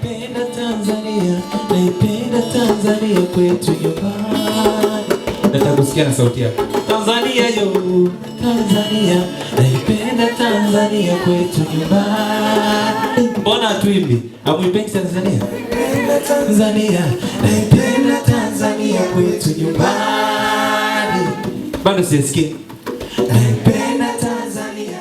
naipenda Tanzania, naipenda Tanzania kwetu nyumbani. Nataka kusikia na sauti yako. Tanzania yo, Tanzania, naipenda Tanzania kwetu nyumbani. Mbona hatuimbi? Hamuimbengi Tanzania? Tanzania, naipenda Tanzania kwetu nyumbani. Bado sisikia. Naipenda Tanzania.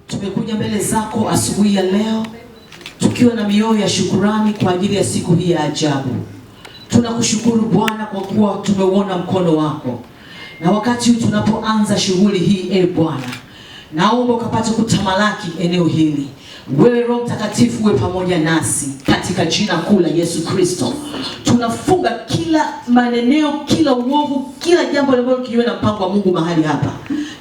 Tumekuja mbele zako asubuhi ya leo tukiwa na mioyo ya shukurani kwa ajili ya siku hii ya ajabu. Tunakushukuru Bwana kwa kuwa tumeuona mkono wako. Na wakati huu tunapoanza shughuli hii, Bwana, naomba ukapate kutamalaki eneo hili. Wewe Roho Mtakatifu uwe pamoja nasi katika jina kuu la Yesu Kristo. Tunafunga kila maneneo, kila uovu, kila jambo ambalo kinyume na mpango wa Mungu mahali hapa.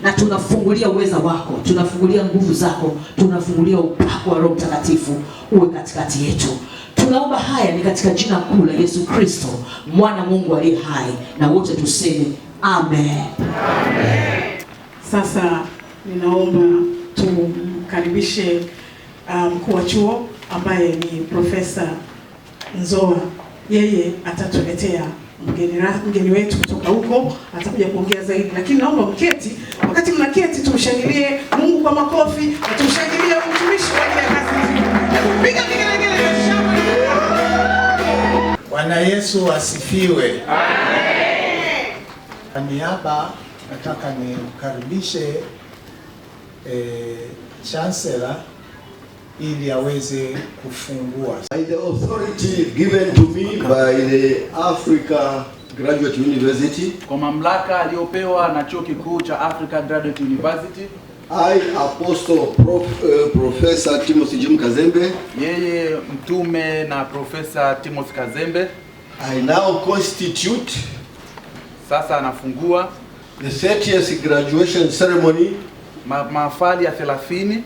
Na tunafungulia uweza wako, tunafungulia nguvu zako, tunafungulia upako wa Roho Mtakatifu uwe katikati yetu. Tunaomba haya ni katika jina kuu la Yesu Kristo, mwana Mungu aliye hai, na wote tuseme amen. Amen. Sasa ninaomba tumkaribishe mkuu wa chuo ambaye ni Profesa Nzoa. Yeye atatuletea mgeni wetu kutoka huko, atakuja kuongea zaidi, lakini naomba mketi. Wakati mnaketi tumshangilie Mungu kwa makofi, na tumshangilie mtumishi kwa ajili ya kazi nzuri. Piga vigelegele vya shangwe. Bwana Yesu asifiwe. Amen. Kwa niaba nataka nimkaribishe Chancellor ili aweze kufungua. By the authority given to me by the Africa Graduate University, kwa mamlaka aliyopewa na chuo kikuu cha Africa Graduate University, I Apostle Professor Timothy Jim Kazembe, yeye mtume na Professor Timothy Kazembe, I now constitute Sasa anafungua the 30th graduation ceremony mahafali ya 30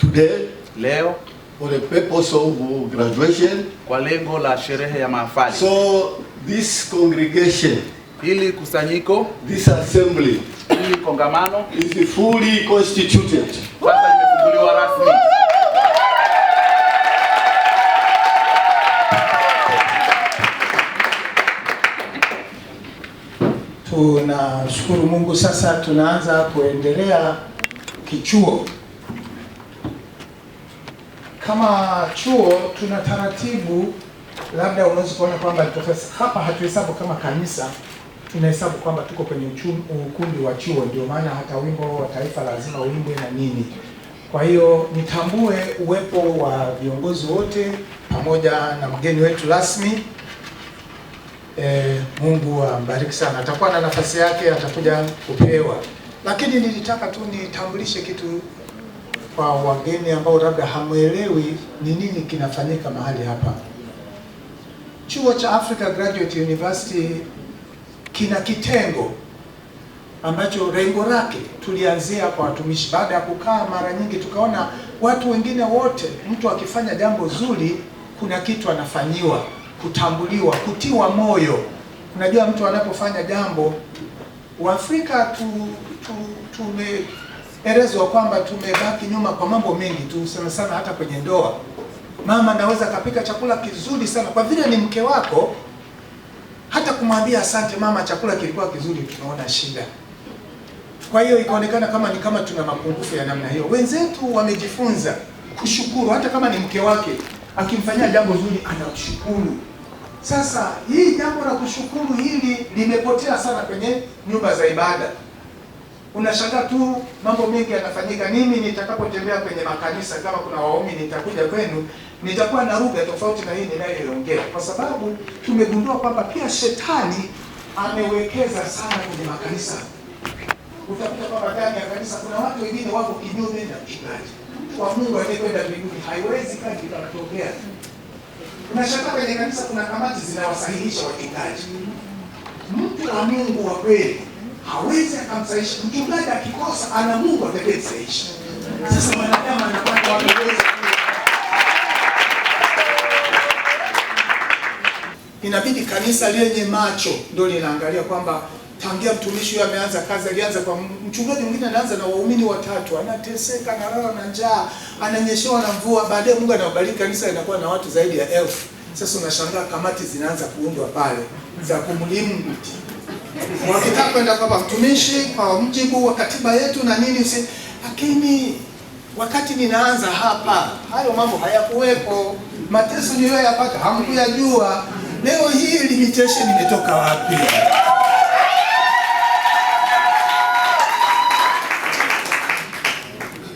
today leo for the purpose of graduation. kwa lengo la sherehe ya mahafali. So this congregation, Hili kusanyiko, this assembly hili kongamano is fully constituted. sasa limefunguliwa rasmi. Tunashukuru Mungu. Sasa tunaanza kuendelea kichuo. Kama chuo tuna taratibu, labda unaweza kuona kwamba profesa hapa hatuhesabu kama kanisa, tunahesabu kwamba tuko kwenye ukumbi wa chuo, ndio maana hata wimbo wa taifa lazima uimbwe na nini. Kwa hiyo nitambue uwepo wa viongozi wote pamoja na mgeni wetu rasmi. Mungu ambariki sana. Atakuwa na nafasi yake, atakuja kupewa. Lakini nilitaka tu nitambulishe kitu kwa wageni ambao labda hamuelewi ni nini kinafanyika mahali hapa. Chuo cha Africa Graduate University kina kitengo ambacho lengo lake tulianzia kwa watumishi. Baada ya kukaa mara nyingi tukaona watu wengine wote, mtu akifanya jambo zuri kuna kitu anafanyiwa, kutambuliwa, kutiwa moyo. Unajua mtu anapofanya jambo, Waafrika tumeelezwa kwamba tumebaki nyuma kwa mambo mengi tu, sana hata kwenye ndoa. Mama anaweza kapika chakula kizuri sana, kwa vile ni mke wako, hata kumwambia asante mama, chakula kilikuwa kizuri, tunaona shida. Kwa hiyo ikaonekana kama tuna mapungufu ya namna hiyo. Wenzetu wamejifunza kushukuru, hata kama ni mke wake akimfanyia jambo zuri anashukuru. Sasa hii jambo la kushukuru hili limepotea sana kwenye nyumba za ibada. Unashangaa tu mambo mengi yanafanyika. Mimi nitakapotembea kwenye makanisa, kama kuna waumini nitakuja kwenu, nitakuwa na lugha tofauti na hii ninayoongea, kwa sababu tumegundua kwamba pia shetani amewekeza sana kwenye makanisa. Utakuta kwamba ndani ya kanisa kuna watu wengine wako kinyume na mchungaji. Mtu wa Mungu anayekwenda mbinguni haiwezi kazi kanatokea. Unashangaa kwenye kanisa kuna kamati zinawasahihisha wachungaji. Mtu wa Mungu wa kweli hawezi akamsahihisha. Mchungaji akikosa ana Mungu atakayesahihisha. Sasa wanadamu anapata wameweza. Inabidi kanisa lenye macho ndio linaangalia kwamba tangia mtumishi huyu ameanza kazi, alianza kwa mchungaji mwingine, anaanza na waumini 3, anateseka, analala na njaa, ananyeshewa na mvua, baadaye Mungu anabariki kanisa linakuwa na watu zaidi ya 1000. Sasa unashangaa kamati zinaanza kuundwa pale za kumlimu. Wakitaka kwenda kwa mtumishi kwa mjibu wa katiba yetu na nini lakini wakati ninaanza hapa hayo mambo hayakuwepo. Mateso niliyoyapata hamkuyajua. Leo hii limitation imetoka wapi?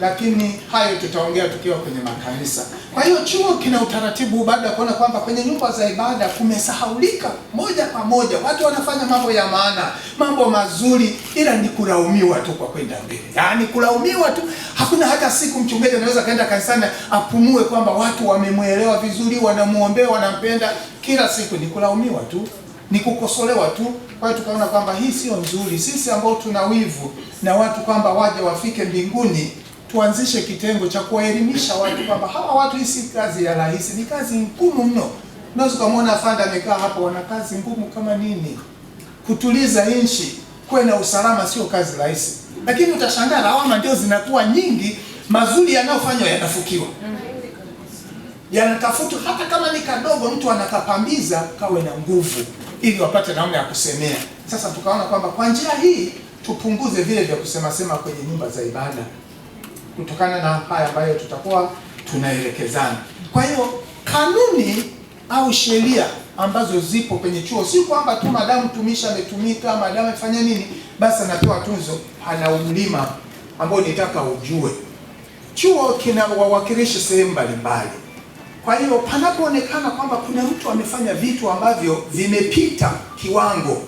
Lakini hayo tutaongea tukiwa kwenye makanisa. Kwa hiyo chuo kina utaratibu, baada ya kuona kwamba kwenye nyumba za ibada kumesahaulika moja kwa moja, watu wanafanya mambo ya maana, mambo mazuri, ila ni kulaumiwa tu kwa kwenda mbele. Yaani kulaumiwa tu. Hakuna hata siku mchungaji anaweza kaenda kanisani apumue kwamba watu wamemuelewa vizuri, wanamuombea, wanampenda. Kila siku ni kulaumiwa tu, ni kukosolewa tu. Kwa hiyo tukaona kwamba hii sio nzuri. Sisi ambao tuna wivu na watu kwamba waje wafike mbinguni, tuanzishe kitengo cha kuwaelimisha watu kwamba hawa watu, hii si kazi ya rahisi, ni kazi ngumu mno. Unaweza kumwona afande amekaa hapo, wana kazi ngumu kama nini. Kutuliza nchi, kuwe na usalama sio kazi rahisi. Lakini utashangaa lawama ndio zinakuwa nyingi, mazuri yanayofanywa yanafukiwa. Yanatafutwa hata kama ni kadogo, mtu anakapambiza kawe na nguvu ili wapate namna ya kusemea. Sasa tukaona kwamba kwa njia hii tupunguze vile vya kusema kwenye nyumba za ibada, kutokana na haya ambayo tutakuwa tunaelekezana. Kwa hiyo kanuni au sheria ambazo zipo kwenye chuo, si kwamba tu madamu mtumishi ametumika, madamu amefanya nini, basi anapewa tunzo. Ana umlima ambao nitaka ujue. Chuo kina wawakilishi sehemu mbalimbali. Kwa hiyo panapoonekana kwamba kuna mtu amefanya vitu ambavyo vimepita kiwango,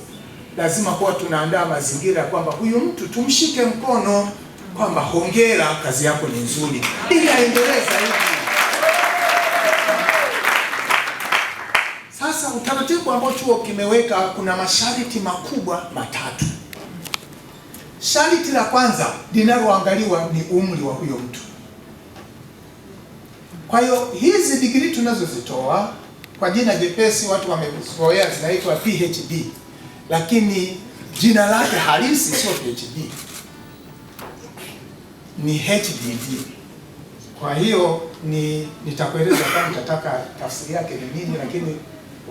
lazima kuwa tunaandaa mazingira kwamba huyu mtu tumshike mkono, kwamba hongera, kazi yako ni nzuri, ili aendelee zaidi. Sasa utaratibu ambao chuo kimeweka, kuna masharti makubwa matatu. Sharti la kwanza linaloangaliwa ni umri wa huyo mtu. Kwa hiyo hizi degree tunazozitoa kwa jina jepesi watu wamezoea zinaitwa PhD, lakini jina lake halisi sio PhD, ni HDD. Kwa hiyo nitakueleza kama nitataka tafsiri yake ni nini, lakini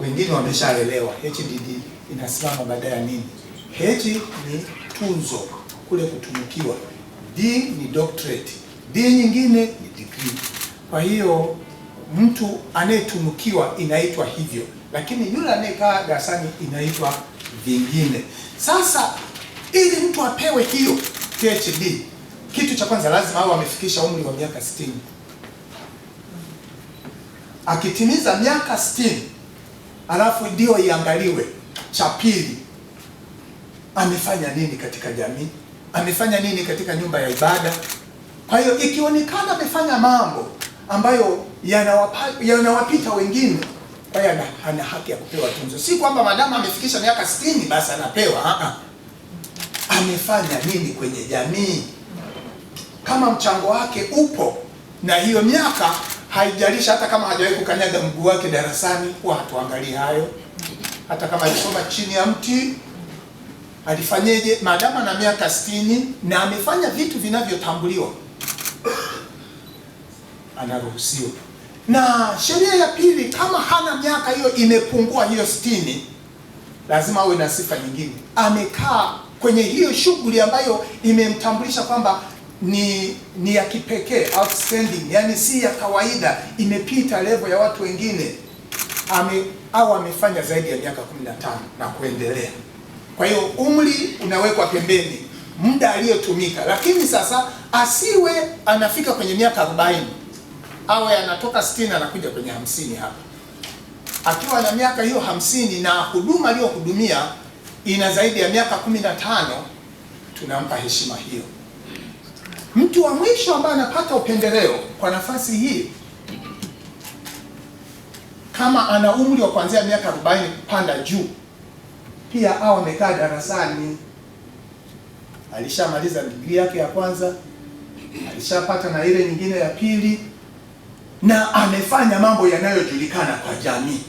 wengine wameshaelewa HDD inasimama baada ya nini. H ni tunzo, kule kutunukiwa. D ni doctorate. D nyingine ni degree. Kwa hiyo mtu anayetunukiwa inaitwa hivyo, lakini yule anayekaa darasani inaitwa vingine. Sasa ili mtu apewe hiyo PhD, kitu cha kwanza lazima awe amefikisha umri wa miaka 60. Akitimiza miaka 60, alafu ndio iangaliwe. Cha pili, amefanya nini katika jamii? Amefanya nini katika nyumba ya ibada? Kwa hiyo ikionekana amefanya mambo ambayo yanawapita wengine, kwa hiyo ana haki ya kupewa tunzo. Si kwamba madamu amefikisha miaka 60 basi anapewa. Amefanya nini kwenye jamii? Kama mchango wake upo na hiyo miaka haijalishi, hata kama hajawahi kukanyaga mguu wake darasani, huwa hatuangalie hayo. Hata kama alisoma chini ya mti, alifanyeje, maadamu na miaka 60 na amefanya vitu vinavyotambuliwa, anaruhusiwa. Na sheria ya pili, kama hana miaka hiyo imepungua hiyo 60, lazima awe na sifa nyingine. Amekaa kwenye hiyo shughuli ambayo imemtambulisha kwamba ni ya kipekee, outstanding, yani si ya kawaida, imepita level ya watu wengine. Au amefanya zaidi ya miaka 15 na kuendelea. Kwa hiyo umri unawekwa pembeni, muda aliyotumika. Lakini sasa asiwe anafika kwenye miaka 40, awe anatoka 60 anakuja kwenye 50 hapa. Akiwa na miaka hiyo 50 na huduma aliyohudumia ina zaidi ya miaka 15, tunampa heshima hiyo. Mtu wa mwisho ambaye anapata upendeleo kwa nafasi hii, kama ana umri wa kuanzia miaka 40 kupanda juu, pia au amekaa darasani, alishamaliza degree yake ya kwanza, alishapata na ile nyingine ya pili, na amefanya mambo yanayojulikana kwa jamii.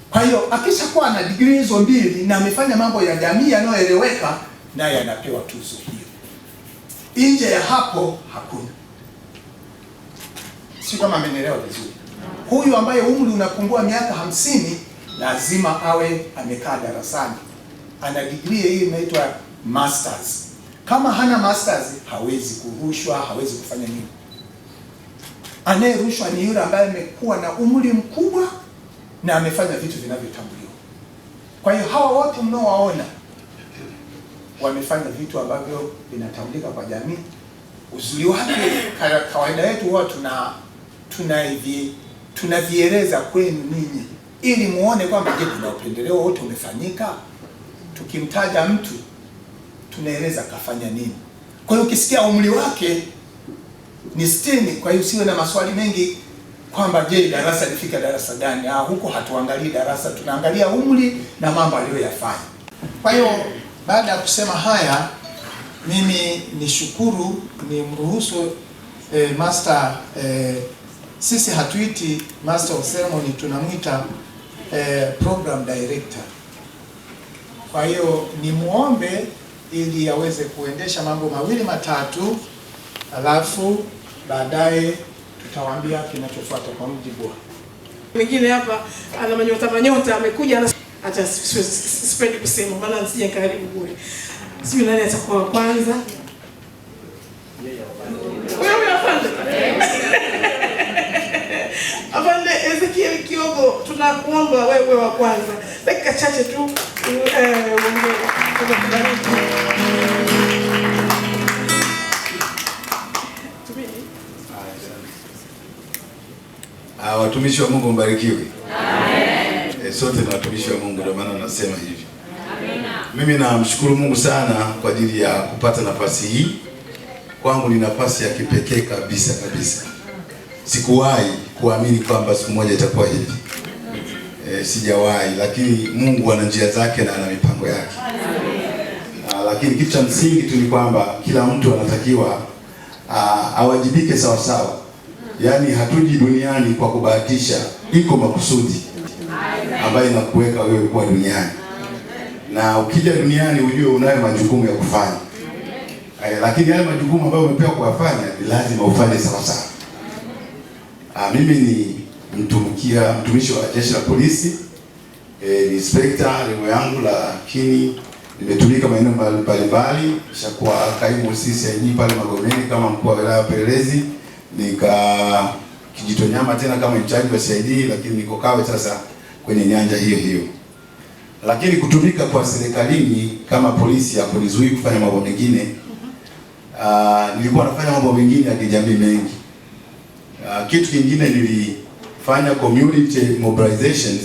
Kwa hiyo akishakuwa na degree hizo mbili na amefanya mambo ya jamii yanayoeleweka, naye anapewa tuzo hiyo. Nje ya hapo hakuna. Si kama amenielewa vizuri. Huyu ambaye umri unapungua miaka 50 lazima awe amekaa darasani, ana degree hii inaitwa masters. Kama hana masters hawezi kurushwa, hawezi kufanya nini. Anayerushwa ni yule ambaye amekuwa na umri mkubwa na amefanya vitu vinavyotambuliwa. Kwa hiyo hawa wote mnaowaona wamefanya vitu ambavyo vinatambulika kwa jamii. Uzuri wake, kawaida yetu huwa tunavieleza kwenu ninyi ili muone kwamba je, kuna upendeleo wote umefanyika. Tukimtaja mtu tunaeleza kafanya nini. Kwa hiyo ukisikia umri wake ni 60, kwa hiyo usiwe na maswali mengi kwamba je, darasa lifika darasa gani. Huko hatuangalii darasa, tunaangalia umri na mambo aliyoyafanya. Kwa hiyo baada ya kusema haya, mimi nishukuru, nimruhusu master, sisi hatuiti master of ceremony, tunamwita program director. Kwa hiyo nimuombe ili aweze kuendesha mambo mawili matatu, alafu baadaye tutawaambia kinachofuata kwa mujibu wa. Mwingine hapa ana manyota amekuja na hata sipendi kusema maana nisije karibu bure. Sijui nani atakuwa wa kwanza. Wewe afande. Afande Ezekiel Kiogo, tunakuomba wewe wa kwanza. Dakika chache tu watumishi wa Mungu mbarikiwe. Amen. Sote ni watumishi wa Mungu, ndio maana nasema hivi. Amen. Mimi namshukuru Mungu sana kwa ajili ya kupata nafasi hii. Kwangu ni nafasi ya kipekee kabisa. Sikuwahi kuamini kwamba siku moja itakuwa hivi. sijawahi, lakini Mungu ana njia zake na ana mipango yake. Lakini kitu cha msingi tu ni kwamba kila mtu anatakiwa awajibike sawa sawa. Yaani hatuji duniani kwa kubahatisha, iko makusudi ambayo inakuweka wewe kuwa duniani. Na ukija duniani ujue unayo majukumu ya kufanya. Lakini yale majukumu ambayo umepewa kuyafanya ni lazima ufanye sawa sawa. Mimi ni mtumishi wa jeshi la polisi, ni inspector level yangu, lakini nimetumika maeneo mbalimbali. Nishakuwa kaimu CID pale Magomeni kama mkuu wa wilaya Pelelezi, Kijitonyama tena kama mchaji wa CID, lakini niko Kawe sasa kwenye nyanja hiyo hiyo. Lakini kutumika kwa serikalini kama polisi ya kunizuia kufanya mambo mengine. Nilikuwa nafanya mambo mengine ya kijamii mengi. Kitu kingine nilifanya community mobilizations,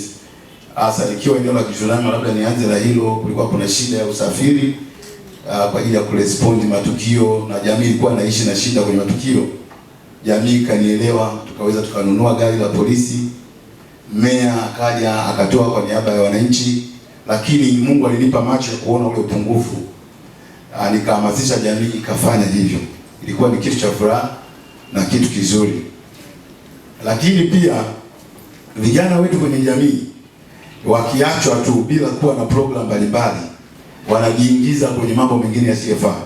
hasa nikiwa eneo la Kijitonyama. Labda nianze na hilo. Kulikuwa kuna shida ya usafiri kwa ajili ya kurespond matukio, na jamii ilikuwa inaishi na shida kwenye matukio. Jamii kanielewa, tukaweza tukanunua gari la polisi. Meya akaja akatoa kwa niaba ya wananchi, lakini Mungu alinipa macho ya kuona ule upungufu. Nikahamasisha jamii ikafanya hivyo. Ilikuwa ni kitu cha furaha na kitu kizuri. Lakini pia vijana wetu kwenye jamii wakiachwa tu bila kuwa na program mbalimbali, wanajiingiza kwenye mambo mengine yasiyofaa.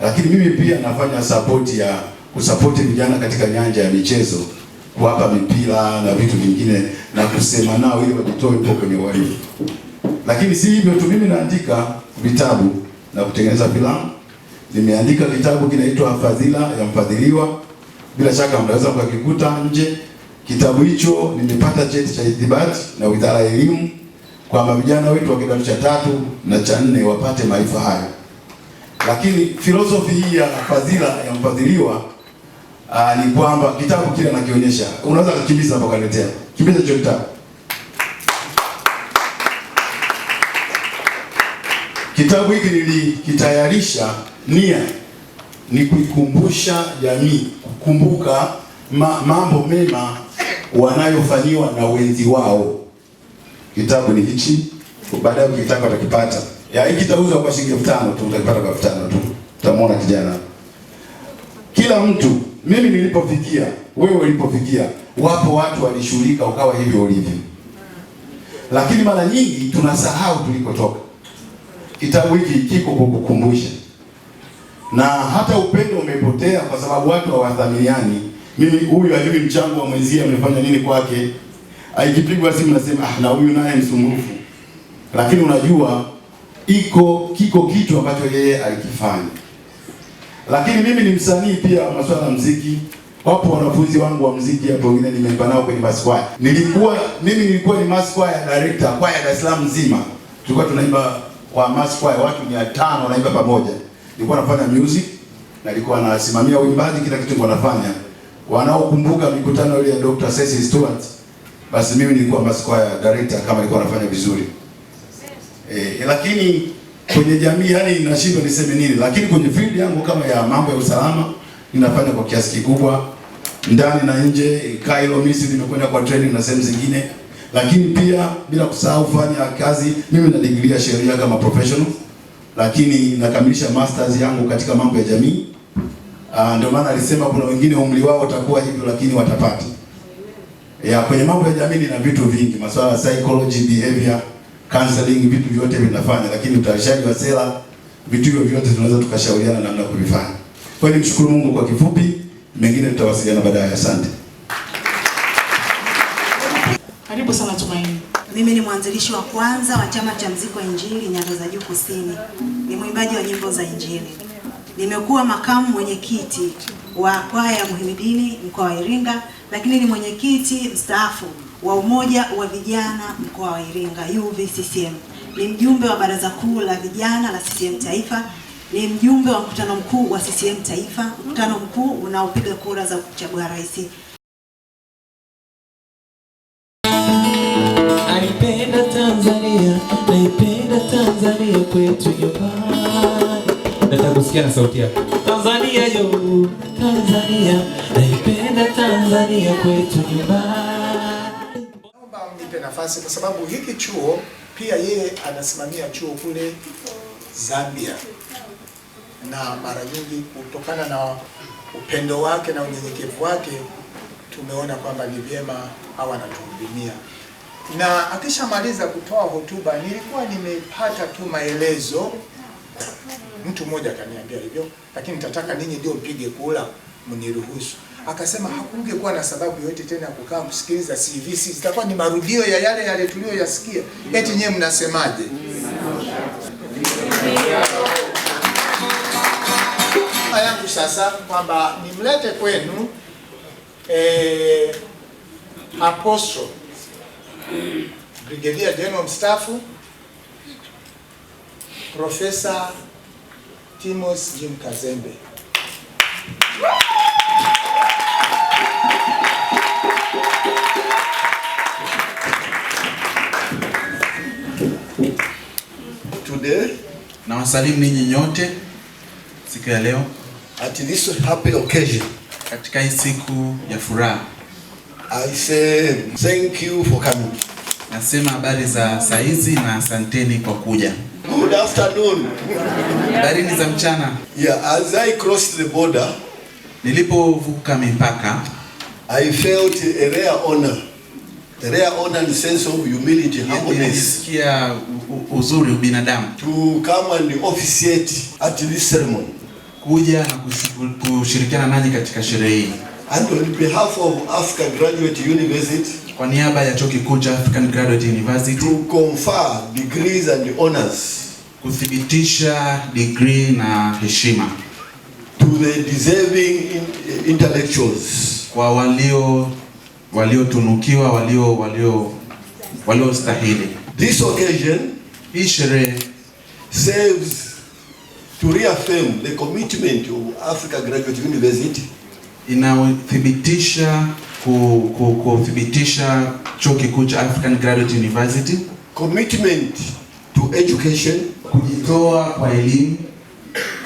Lakini mimi pia nafanya support ya kusupport vijana katika nyanja ya michezo, kuwapa mipira na vitu vingine na kusema nao ili wajitoe huko kwenye uhalifu. Lakini si hivyo tu, mimi naandika vitabu na kutengeneza filamu. Nimeandika kitabu kinaitwa Fadhila ya Mfadhiliwa. Bila shaka mnaweza mkakikuta nje. Kitabu hicho nimepata cheti cha ithibati na Wizara ya Elimu kwamba vijana wetu wa kidato cha 3 na cha 4 wapate maarifa hayo. Lakini philosophy hii ya Fadhila ya Mfadhiliwa ni kwamba kitabu kile nakionyesha. Unaweza kukimbiza hapo kaletea. Kimbiza hicho kitabu. Kitabu hiki nilikitayarisha, nia ni kuikumbusha jamii kukumbuka mambo mema wanayofanyiwa na wenzi wao. Kitabu ni hichi, baadaye ukitaka utakipata. Hiki kitauzwa kwa shilingi 5,000 tu, utakipata kwa 5,000 tu. Utamwona kijana. Kila mtu, mimi nilipofikia, wewe ulipofikia, wapo watu walishughulika ukawa hivyo ulivyo. Lakini mara nyingi tunasahau tulikotoka. Kitabu hiki kiko kukukumbusha. Na hata upendo umepotea kwa sababu watu hawathaminiani. Mimi huyu ajui mchango wa mwenzie amefanya nini kwake. Aikipigwa simu nasema na huyu naye msumbufu. Lakini unajua kiko kitu ambacho yeye alikifanya. Lakini mimi ni msanii pia wa masuala ya muziki. Wapo wanafunzi wangu wa muziki hapo wengine nimeimba nao kwenye mass choir. Mimi nilikuwa ni mass choir director kwa Dar es Salaam nzima. Tulikuwa tunaimba kwa mass choir watu 500 wanaimba pamoja. Nilikuwa nafanya music na nilikuwa nasimamia uimbaji, kila kitu nilikuwa nafanya. Wanaokumbuka mikutano ile ya Dr. Cecil Stewart, basi mimi nilikuwa mass choir director kama nilikuwa nafanya vizuri. Lakini kwenye jamii yani ninashindwa niseme nini, lakini kwenye field yangu kama ya mambo ya usalama ninafanya kwa kiasi kikubwa ndani na nje. Cairo, Misri nimekwenda kwa training na sehemu zingine. Lakini pia bila kusahau fanya kazi, mimi na degree ya sheria kama professional, lakini nakamilisha masters yangu katika mambo ya jamii. Ndio maana alisema kuna wengine umri wao utakuwa hivyo lakini watapata. Kwenye mambo ya jamii na vitu vingi, masuala ya psychology, behavior, counseling, vitu vyote vinafanya, lakini utayarishaji wa sera, vitu hivyo vyote tunaweza tukashauriana namna kuvifanya. Kwa hiyo nimshukuru Mungu kwa kifupi, mengine tutawasiliana baadaye. Asante. Karibu sana Tumaini. Mimi ni mwanzilishi wa kwanza wa chama cha muziki wa Injili Nyanda za Juu Kusini. Ni mwimbaji wa nyimbo za Injili. Nimekuwa makamu mwenyekiti wa kwaya ya Muhimidini mkoa wa Iringa, lakini ni mwenyekiti mstaafu wa umoja wa vijana mkoa wa Iringa UVCCM. Ni mjumbe wa baraza kuu la vijana la CCM Taifa. Ni mjumbe wa mkutano mkuu wa CCM Taifa, mkutano mkuu unaopiga kura za kuchagua rais. Naipenda Tanzania, naipenda Tanzania kwetu nyumbani. Nataka kusikia na sauti yako. Tanzania yo, Tanzania, naipenda Tanzania kwetu nyumbani. Naomba mnipe nafasi, kwa sababu hiki chuo pia yeye anasimamia chuo kule Zambia, na mara nyingi kutokana na upendo wake na unyenyekevu wake tumeona kwamba ni vyema au anatuhudumia. Na akishamaliza kutoa hotuba, nilikuwa nimepata tu maelezo, mtu mmoja akaniambia hivyo, lakini nitataka ninyi ndio mpige kula mniruhusu. Akasema hakungekuwa na sababu yote tena kukaa kusikiliza CVC, zitakuwa ni marudio ya yale tuliyoyasikia. Eti nyewe mnasemaje? Yangu sasa kwamba nimlete kwenu Apostle Brigadier General mstaafu Profesa Timothy Jim Kazembe. Today, Na wasalimu ninyi nyote siku ya leo at this happy occasion, katika hii siku ya furaha. I say thank you for coming. Nasema habari za saa hizi na asanteni kwa kuja. Good afternoon. Habari ni za mchana. Yeah, as I crossed the border, Nilipovuka mipaka, I felt a rare honor. A rare honor and sense of humility, humbleness, nilisikia uzuri ubinadamu to come and officiate at this ceremony. kuja na kushirikiana nanyi katika sherehe hii. And on behalf of Africa Graduate University, Kwa niaba ya Chuo Kikuu cha African Graduate University, to confer degrees and honors kuthibitisha degree na heshima to the deserving intellectuals kwa waliotunukiwa, waliostahili. This occasion Hii sherehe serves to reaffirm the commitment of Africa Graduate University inathibitisha kuthibitisha Chuo Kikuu cha African Graduate University commitment to education, kujitoa kwa elimu,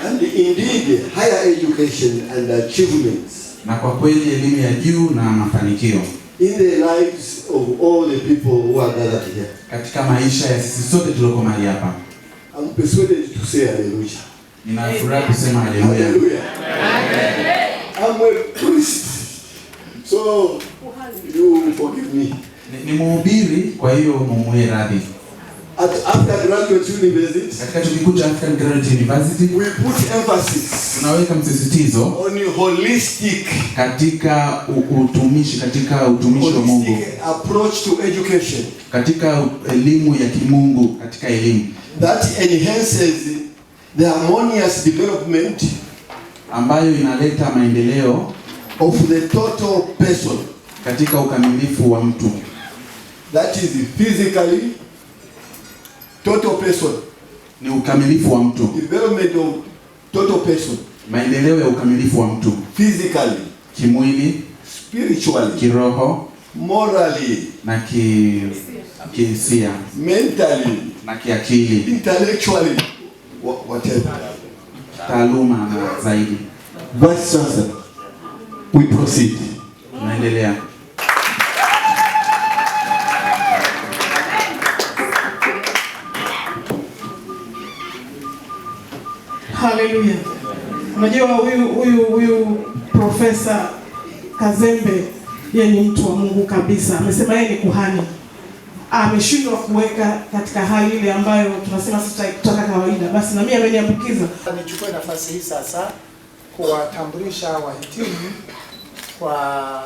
and indeed higher education and achievements na kwa kweli elimu ya juu na mafanikio in the lives of all the people who are gathered here. katika maisha ya sisi sote tulioko mahali hapa. I'm persuaded to say hallelujah. Nina furaha kusema haleluya. Hallelujah. I'm a priest, so you forgive me. Ni mhubiri, kwa hiyo mumuwe radhi. At Africa Graduate University, Katika Chuo Kikuu cha African Graduate University we put emphasis tunaweka msisitizo on holistic katika utumishi wa Mungu, approach to education katika elimu ya kimungu, katika elimu that enhances the harmonious development ambayo inaleta maendeleo of the total person, katika ukamilifu wa mtu, that is physically total person, ni ukamilifu wa mtu, development of total person, maendeleo ya ukamilifu wa mtu, physically, kimwili, spiritually, kiroho morally, na kihisia, mentally, na kiakili, intellectually, whatever. taaluma na zaidi. Vice Chancellor, we proceed. Tunaendelea. Haleluya. Unajua huyu Profesa Kazembe yeye ni mtu wa Mungu kabisa. Amesema yeye ni kuhani. Ameshindwa kuweka katika hali ile ambayo tunasema sisi kutoka kawaida. Basi na mimi ameniambukiza. Nichukue nafasi hii sasa kuwatambulisha wahitimu kwa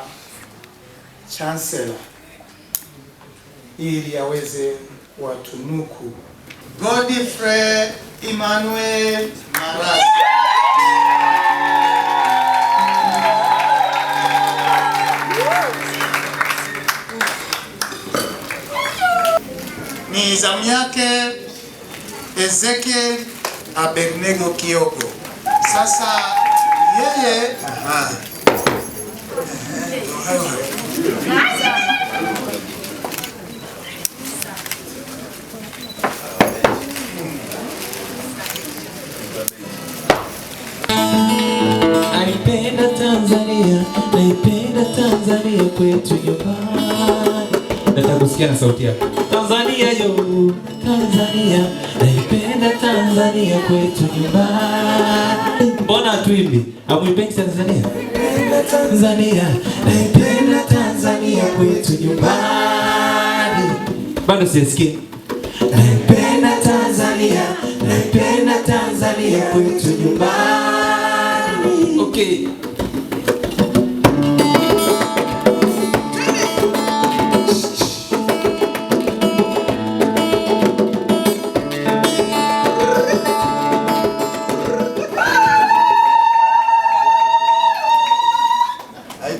Chancellor ili aweze kuwatunuku. Godfrey Emmanuel Marasi. Ni zamu yake Ezekiel Abednego Kiogo. Sasa yeye Naipenda Tanzania, naipenda Tanzania kwetu nyumbani. kusikia na sauti yako. Tanzania yo, Tanzania, naipenda Tanzania kwetu nyumbani. Mbona hatuimbi? Hamuimbengi Tanzania? Tanzania, naipenda Tanzania kwetu nyumbani. Bado sijasikia. Naipenda Tanzania, naipenda Tanzania kwetu nyumbani. Okay.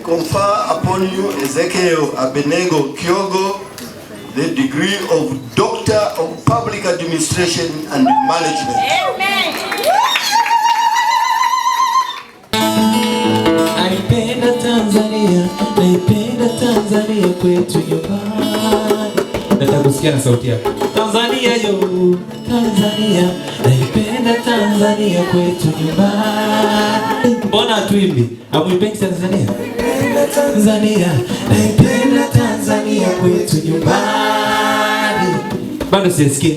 Confer upon you, Ezekiel Abenego Kyogo, the degree of Doctor of Public Administration and Management. Amen. Naipenda Tanzania, naipenda Tanzania kwetu nyumbani. Nataka kusikia na sauti yako. Tanzania yo, Tanzania, naipenda Tanzania kwetu nyumbani. Mbona hatuimbi? Hamuimbengi Tanzania? Tanzania, naipenda Tanzania kwetu nyumbani. Bado sijasikia.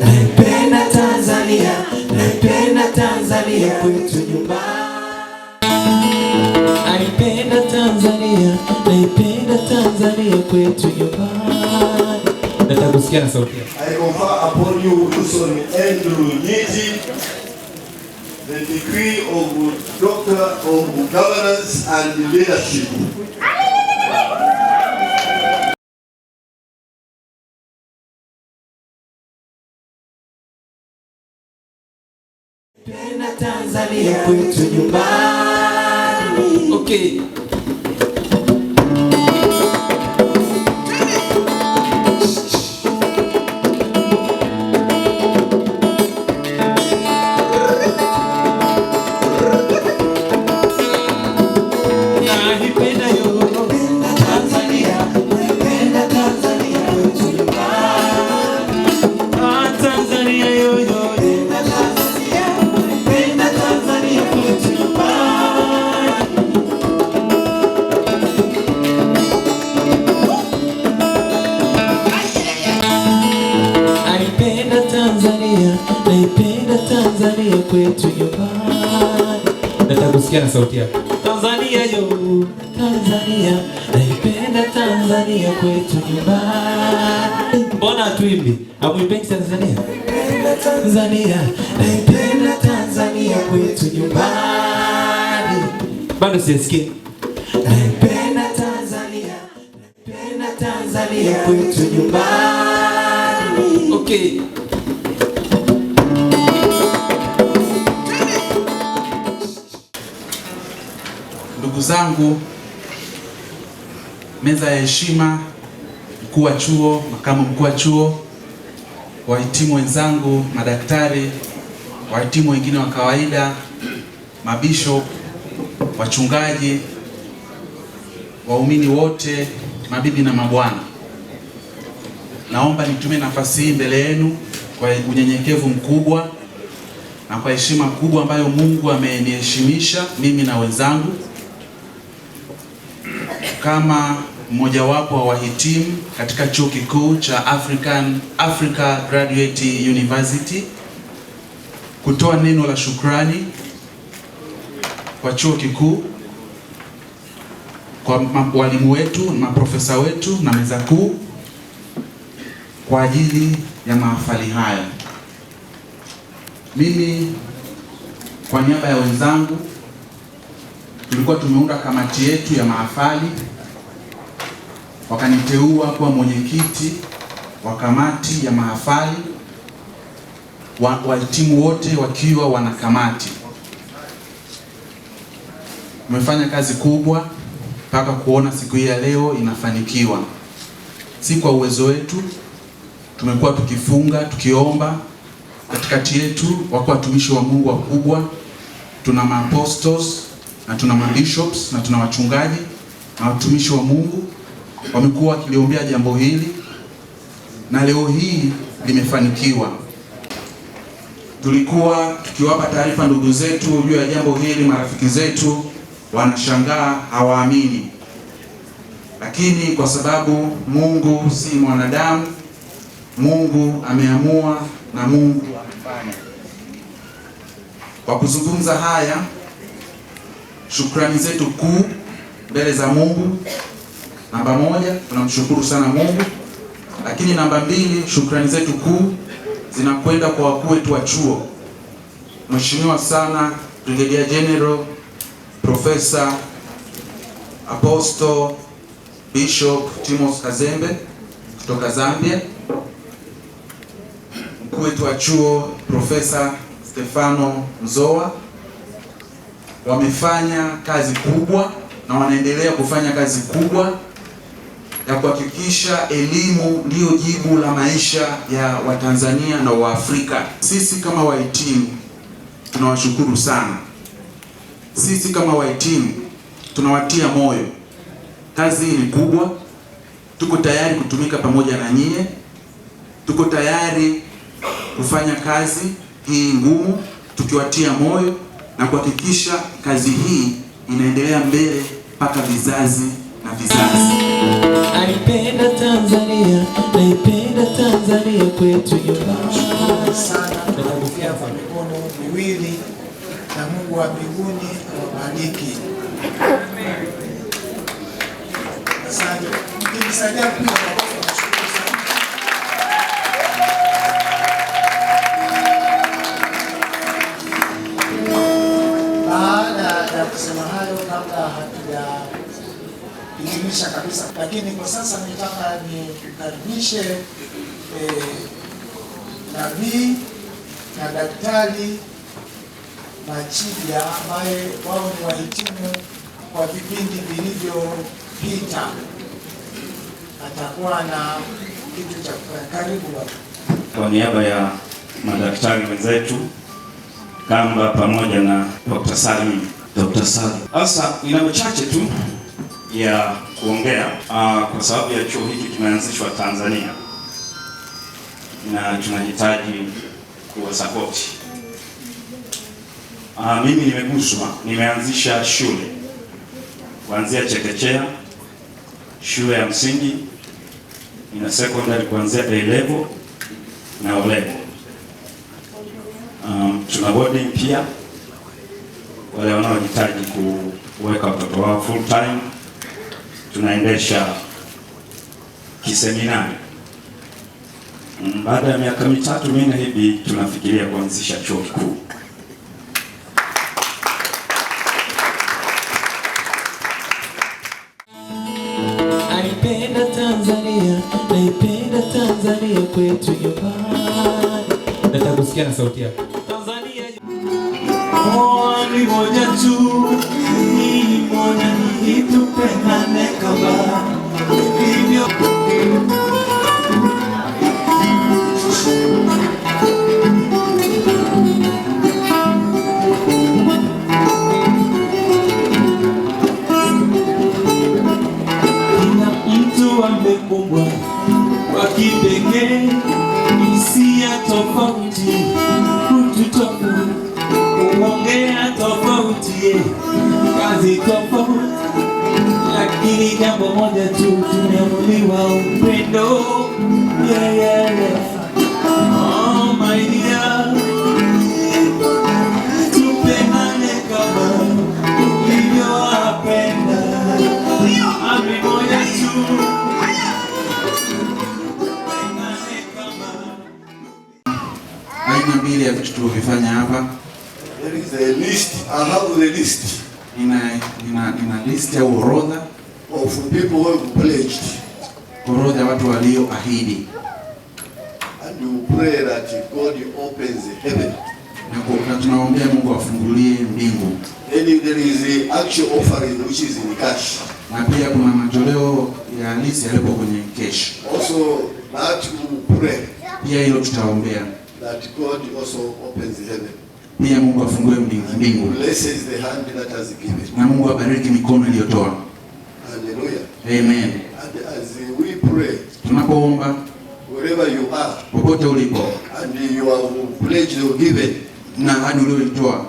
Naipenda Tanzania, naipenda Tanzania kwetu nyumbani. Naipenda Tanzania, naipenda Tanzania kwetu nyumbani. Nataka kusikia na sauti yako. I confer upon you, Wilson Andrew Nyiti, the degree of Doctor of Governance and Leadership. Naipenda Tanzania kwetu nyumbani. Okay. Naipenda Tanzania kwetu nyumbani. Nataka kusikia na sauti yako. Tanzania yo, Tanzania, naipenda Tanzania kwetu nyumbani. Mbona hatuimbi? Hamuimbengi Tanzania? Tanzania, naipenda Tanzania kwetu nyumbani. Bado sijasikia. Naipenda Tanzania, naipenda Tanzania kwetu nyumbani. Okay. Ndugu zangu, meza ya heshima, mkuu wa chuo, makamu mkuu wa chuo, wahitimu wenzangu, madaktari, wahitimu wengine wa kawaida, mabishop, wachungaji, waumini wote, mabibi na mabwana. Naomba nitumie nafasi hii mbele yenu kwa unyenyekevu mkubwa na kwa heshima kubwa ambayo Mungu ameniheshimisha mimi na wenzangu kama mmojawapo wa wahitimu katika chuo kikuu cha Africa Graduate University kutoa neno la shukrani kwa chuo kikuu, kwa walimu wetu, maprofesa wetu na meza kuu kwa ajili ya mahafali haya. Mimi kwa niaba ya wenzangu tulikuwa tumeunda kamati yetu ya mahafali, wakaniteua kuwa mwenyekiti wa kamati ya mahafali, wahitimu wote wakiwa wanakamati. Tumefanya kazi kubwa mpaka kuona siku hii ya leo inafanikiwa. Si kwa uwezo wetu, tumekuwa tukifunga, tukiomba. Katikati yetu wako watumishi wa Mungu wakubwa, tuna maapostles na tuna mabishops na tuna wachungaji na watumishi wa Mungu wamekuwa wakiliombea jambo hili na leo hii limefanikiwa. Tulikuwa tukiwapa taarifa ndugu zetu juu ya jambo hili, marafiki zetu wanashangaa, hawaamini. lakini kwa sababu Mungu si mwanadamu, Mungu ameamua na Mungu amefanya. Kwa kuzungumza haya, shukrani zetu kuu mbele za Mungu, namba moja, tunamshukuru sana Mungu. Lakini namba mbili, shukrani zetu kuu zinakwenda kwa wakuu wetu wa chuo. Mheshimiwa sana Brigadier General Professor Apostle Bishop Timothy Kazembe kutoka Zambia, mkuu wetu wa chuo Professor Stefano Nzoa. Wamefanya kazi kubwa na wanaendelea kufanya kazi kubwa ya kuhakikisha elimu ndiyo jibu la maisha ya Watanzania na Waafrika. Sisi kama wahitimu tunawashukuru sana. Sisi kama wahitimu tunawatia moyo. Kazi hii ni kubwa. Tuko tayari kutumika pamoja na nyie. Tuko tayari kufanya kazi hii ngumu tukiwatia moyo na kuhakikisha kazi hii inaendelea mbele mpaka vizazi na vizazi. Naipenda Tanzania, naipenda Tanzania kwetu nyumbani sana. Tunakufia kwa mikono miwili na Mungu wa mbinguni awabariki. Asante. Nilisaidia pia baada ya kusema hayo, kabla hatujaelimisha kabisa, lakini kwa sasa nitaka nikaribishe nabii na daktari Machibia ambaye wao ni wahitimu kwa vipindi vilivyopita. Atakuwa na kitu cha karibu. Kwa niaba ya madaktari wenzetu Kamba pamoja na Dr. Salim. Sasa nina machache tu ya kuongea kwa sababu ya chuo hiki kimeanzishwa Tanzania na tunahitaji kuwasapoti. Mimi nimeguswa, nimeanzisha shule kuanzia chekechea, shule ya msingi, ina secondary kuanzia A level na O level. Tuna boarding pia wale wanaohitaji kuweka watoto wao full time. Tunaendesha kiseminari. Baada ya miaka 3-4 hivi tunafikiria kuanzisha chuo kikuu. Naipenda Tanzania, naipenda Tanzania kwetu nyumbani. Nataka kusikia na sauti yako. Tanzania ni moja tu, ni moja, ni tupendane kama hivyo. Amekumbwa kwa kipekee, hisia tofauti, utu tofauti, kuongea tofauti, kazi tofauti, lakini jambo moja tu, tumeamuliwa upendo. Yeah, yeah, yeah. Oh my dear, tupendane kama ulivyowapenda. Amri moja tu. Aina mbili ya vitu tulivyofanya hapa. There is a list. I have the list. Nina list ya orodha of people who have pledged. Orodha ya watu walioahidi. And you pray that God opens the heaven. Na tunaombea Mungu afungulie mbingu. Then there is the actual offering which is in cash. Na pia kuna matoleo ya halisi yaliyo kwenye cash. Also that you pray. Pia hilo tutaombea. That God also opens the heaven. Pia Mungu afungue mbingu. Blesses the hand that has given. Na Mungu abariki mikono iliyotoa. Hallelujah. Amen. And as we pray, tunapoomba, wherever you are, popote ulipo, and you are pledged or given, na hadi ulioitoa,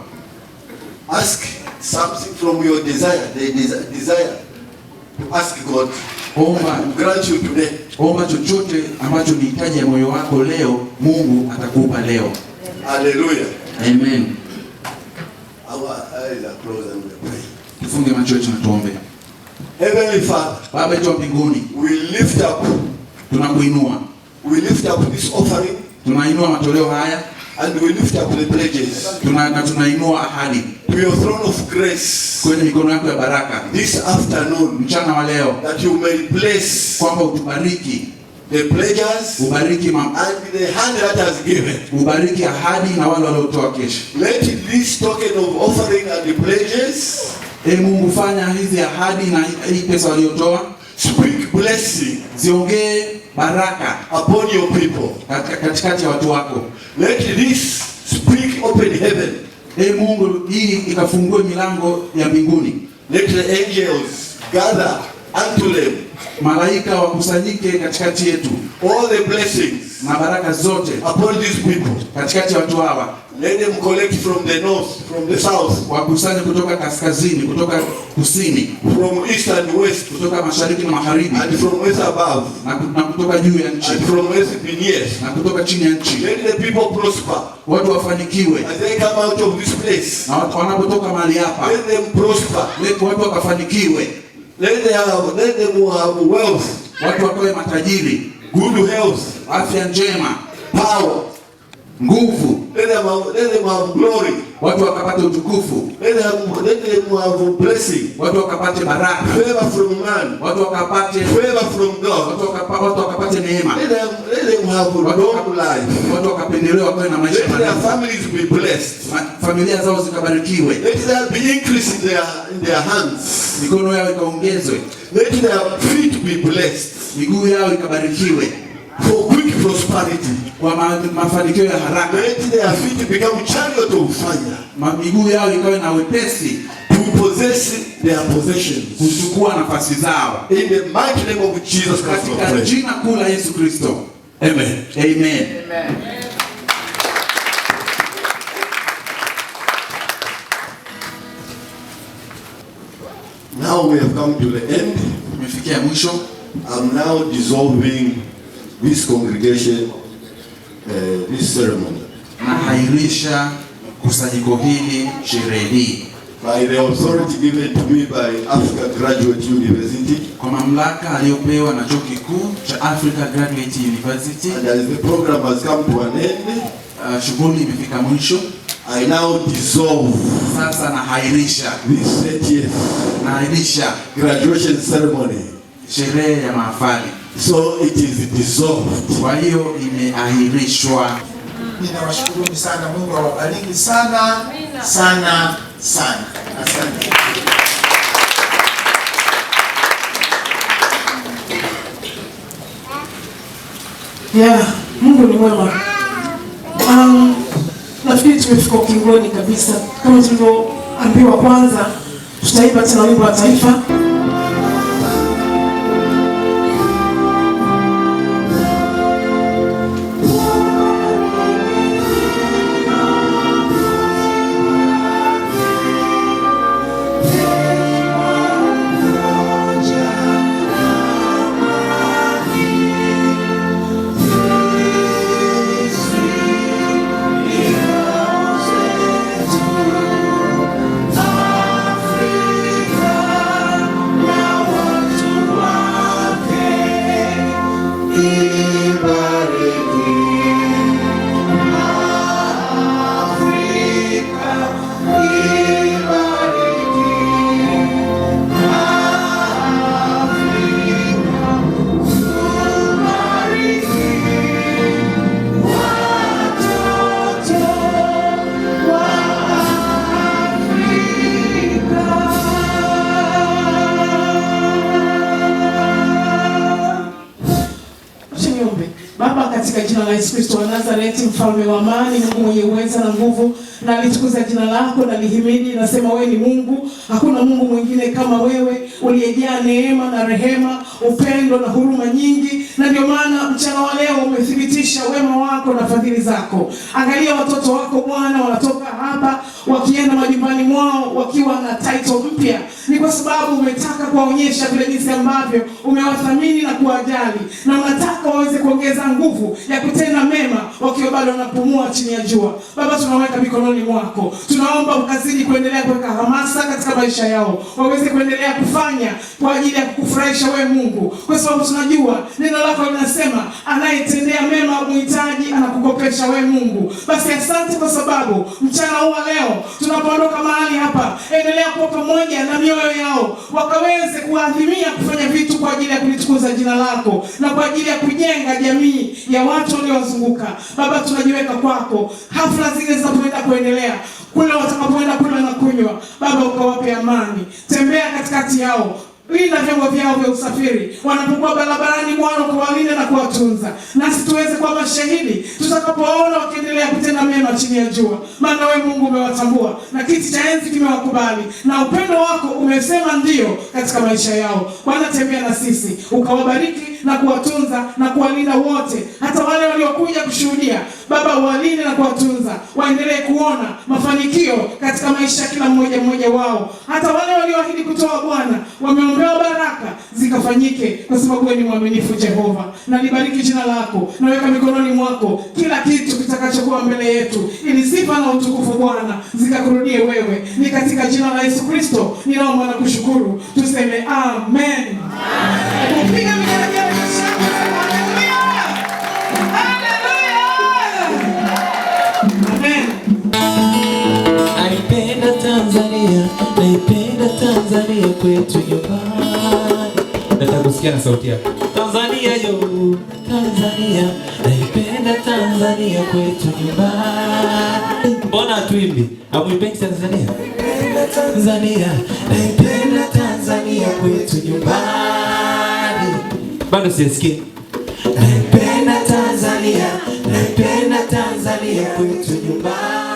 ask something from your desire, the desire to ask God grant you today. Omba chochote ambacho ni hitaji ya moyo wako leo, Mungu atakupa leo. Hallelujah. Amen. Our eyes are closed and we pray. Tufunge macho yetu na tuombe. Heavenly Father, Baba yetu wa mbinguni, we lift up, tunakuinua. we lift up this offering, Tunainua matoleo haya, and we lift up the pledges. Tunainua ahadi To your throne of grace. kwenye mikono yako ya baraka. This afternoon, Mchana wa leo, that you may bless kwamba utubariki, the pledges ubariki and the hand that has given. ubariki ahadi na wale waliotoa kesho. Let this token of offering and the pledges, Mungu, fanya hizi ahadi na hii pesa waliotoa, speak blessing, ziongee baraka upon your people. Katikati ya watu wako. Let this speak open heaven. Mungu, hii ikafungue milango ya mbinguni. Let the angels gather unto them. Malaika wakusanyike katikati yetu. All the blessings na baraka zote upon these people. Katikati ya watu hawa. Let them collect from the north, from the south. Wakusanye kutoka kaskazini, kutoka kusini, from east and west, kutoka mashariki na magharibi, and from west above, na kutoka juu ya nchi, and from west beneath, na kutoka chini ya nchi. Let the people prosper. Watu wafanikiwe. As they come out of this place. Na watu wanapotoka mahali hapa. Let them prosper. Let watu wakafanikiwe. Let them have wealth. Watu wakawe matajiri. Good health. Afya njema. Power. Nguvu. Let them have glory. Watu wakapate utukufu. Let them have blessing. Watu wakapate baraka. Favor from man. Watu wakapate favor from God. Watu wakapate neema. Let them have long life. Watu wakapendelewa kwa na maisha marefu. Let their families be blessed. Familia zao zikabarikiwe. Let there be increase in their hands. Mikono yao ikaongezwe. Let their feet be blessed. Miguu yao ikabarikiwe. For quick prosperity. Kwa mafanikio ya haraka. Let their feet become chariot of fire. Miguu yao ikawe na wepesi. To possess their possessions. Kuchukua nafasi zao. In the mighty name of Jesus Christ. Katika jina kuu la Yesu Kristo. Amen. Amen. Now we have come to the end. Tumefikia mwisho. I'm now dissolving this congregation, this ceremony. Nahairisha kusanyiko hili, sherehe hii. By the authority given to me by Africa Graduate University. Kwa mamlaka aliyopewa na chuo kikuu cha Africa Graduate University. And as the program has come to an end, shughuli imefika mwisho. I now dissolve. Sasa nahairisha this 30th nahairisha graduation ceremony. Sherehe ya mahafali. So it is dissolved. Kwa hiyo imeahirishwa. Ninawashukuru sana, Mungu awabariki sana sana sana. Asante. Mungu ni mwema. Nafikiri tumefika ukingoni kabisa. Kama tulivyoambiwa kwanza, tutaimba tena wimbo wa taifa. Katika jina la Yesu Kristo wa Nazareti, mfalme wa amani, Mungu mwenye uweza na nguvu, na litukuza jina lako na lihimidi. Nasema wewe ni Mungu, hakuna Mungu mwingine kama wewe, uliyejaa neema na rehema, upendo na huruma nyingi, na ndio maana mchana wa leo umethibitisha wema wako na fadhili zako. Angalia watoto wako Bwana, wanatoka hapa wakienda majumbani mwao wakiwa na title mpya. ni kwa sababu umetaka kuwaonyesha vile jinsi ambavyo umewathamini na kuwajali, na unataka waweze kuongeza nguvu ya kutenda mema wakiwa bado wanapumua chini ya jua. Baba, tunaweka mikononi mwako, tunaomba ukazidi kuendelea kuweka hamasa katika maisha yao, waweze kuendelea kufanya kwa ajili ya kukufurahisha wewe Mungu, kwa sababu tunajua neno lako linasema anayetendea mema mhitaji anakukopesha wewe Mungu. Basi asante kwa sababu mchana huu leo tunapoondoka mahali hapa, endelea kuwa pamoja na mioyo yao, wakaweze kuadhimia kufanya vitu kwa ajili ya kulitukuza jina lako na kwa ajili ya kujenga jamii ya watu waliowazunguka. Baba, tunajiweka kwako, hafla zile zinapoenda kuendelea, kule watakapoenda kula na kunywa, Baba ukawape amani, tembea katikati yao, linda vyombo vyao vya usafiri, wanapokuwa barabarani Bwana kuwalinda na kuwatunza, nasi tuweze kuwa mashahidi tutakapoona wakiendelea kutenda mema chini ya jua, maana wewe Mungu umewatambua na kiti cha enzi kimewakubali, na upendo wako umesema ndio katika maisha yao. Bwana, tembea na sisi, ukawabariki na kuwatunza na kuwalinda wote, hata wale waliokuja kushuhudia. Baba, uwalinde na kuwatunza, waendelee kuona mafanikio katika maisha kila mmoja wao, hata wale walioahidi kutoa Bwana wameombewa baraka zikafanyike, kwa sababu wewe ni mwaminifu Jehova. Na nibariki jina lako, naweka mikononi mwako kila kitu kitakachokuwa mbele yetu, ili sifa na utukufu Bwana zikakurudie wewe. Ni katika jina la Yesu Kristo ninaomba na kushukuru, tuseme amen. Kupiga mikono. Naipenda Tanzania, naipenda Tanzania kwetu nyumbani. Nataka kusikia na sauti yako. Tanzania yo, Tanzania, naipenda Tanzania kwetu nyumbani. Mbona hatuimbi? Hamuipendi Tanzania? Tanzania, naipenda Tanzania kwetu nyumbani. Bado sijasikia. Naipenda Tanzania, naipenda Tanzania kwetu nyumbani.